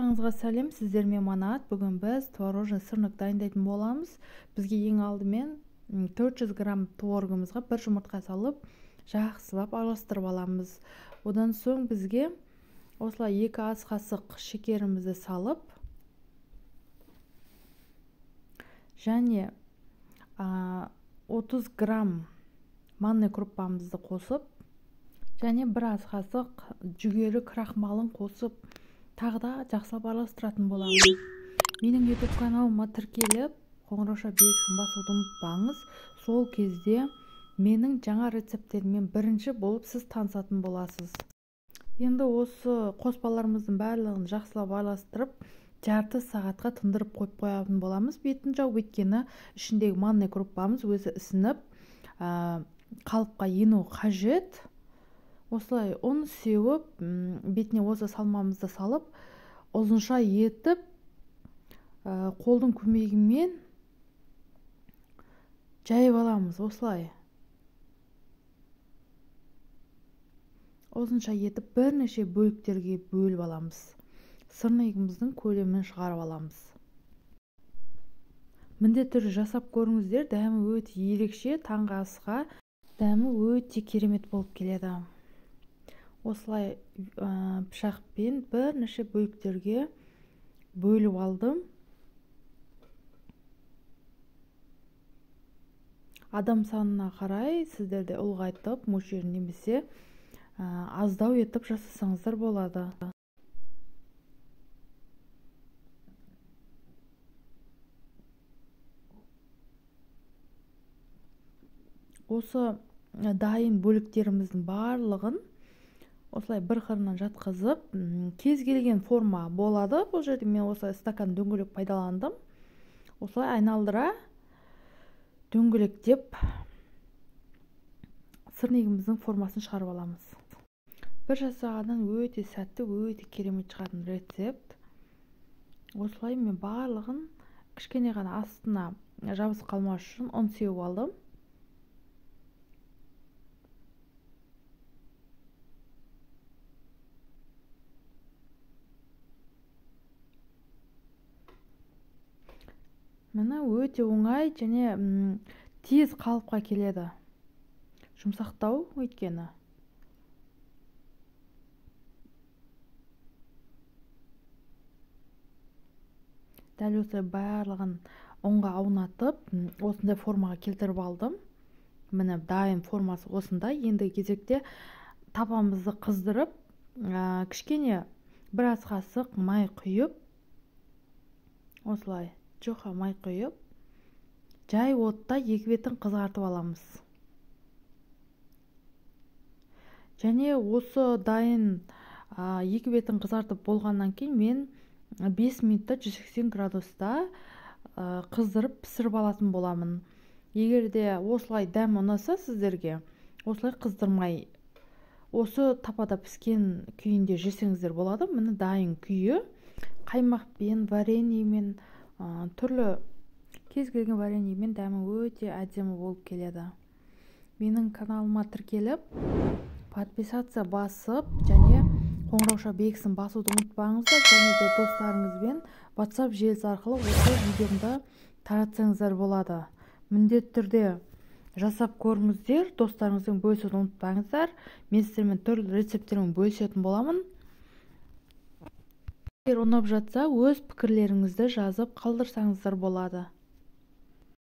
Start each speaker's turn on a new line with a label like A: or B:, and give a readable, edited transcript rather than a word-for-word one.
A: Баршаңызға сәлем, сіздермен Манат. Бүгін біз творожный сырнық дайындайтын боламыз. Бізге ең алдымен 400 грамм творогымызға бір жұмыртқа салып, жақсылап араластырып аламыз. Одан соң бізге осылай 2 ас қасық шекерімізді салып, және 30 грамм манный круппамызды қосып, және 1 ас қасық жүгері крахмалын қосып, тағы да жақсылап араластыратын боламыз. Менің YouTube каналыма тіркеліп, қоңырауша белгісін басуды ұмытпаңыз. Сол кезде менің жаңа рецепттеріммен бірінші болып сіз танысатын боласыз. Енді осы қоспаларымыздың барлығын жақсылап араластырып, жарты сағатқа тындырып қойып қоятын боламыз. Бетін жауып, өйткені ішіндегі манный круппамыз өзі ісініп, қалыпқа ену қажет. Осылай ұн сеуіп, бетіне осы салмамызды салып, ұзынша етіп, қолдың көмегімен жайып аламыз. Осылай ұзынша етіп бірнеше бөліктерге бөліп аламыз. Сырнығымыздың көлемін шығарып аламыз. Міндетті түрде жасап көріңіздер, дәмі өте ерекше, таңғы асқа дәмі өте керемет болып келеді. Осылай пышақпен бірнеше бөліктерге бөліп алдым. Адам санына қарай сіздерде ұлғайтып, мөлшерін немесе аздау етіп жасасаңыздар болады. Осы дайын бөліктеріміздің барлығын осылай бір қырынан жатқызып, кез келген форма болады. Бұл жерде мен осылай стакан дөңгелек пайдаландым. Осылай айналдыра дөңгелектеп сырнығымыздың формасын шығарып аламыз. Бір жасағаннан өте сәтті, өте керемет шығатын рецепт. Осылай мен барлығын кішкене ғана астына жабысып қалмас үшін ұн сеуіп алдым. Міне өте оңай және тез қалыпқа келеді. Жұмсақтау өйткені. Дәл осылай барлығын ұнға аунатып, осындай формаға келтіріп алдым. Міне дайын формасы осындай. Енді кезекте тапамызды қыздырып, кішкене 1 ас қасық май құйып, осылай жоқа май құйып, жай отта 2 бетін қызартып аламыз. Және осы дайын 2 бетін қызартып болғаннан кейін мен 5 минутта 180 градуста қыздырып пісіріп алатын боламын. Егер де осылай дәм ұнаса сіздерге, осылай қыздырмай, осы тапада піскен күйінде жесеңіздер болады. Міне дайын күйі қаймақпен, вареньемен, түрлі кез келген вареньемен дәмі өте әдемі болып келеді. Менің каналыма тіркеліп, подписация басып, және қоңырауша белгісін басуды ұмытпаңыздар, және де достарыңызбен WhatsApp желісі арқылы осы видеомды таратсаңыздар болады. Міндетті түрде жасап көріңіздер, достарыңызбен бөлісуді ұмытпаңыздар. Мен сіздермен түрлі рецептермен бөлісетін боламын. Егер ұнап жатса, өз пікірлеріңізді жазып қалдырсаңыздар болады.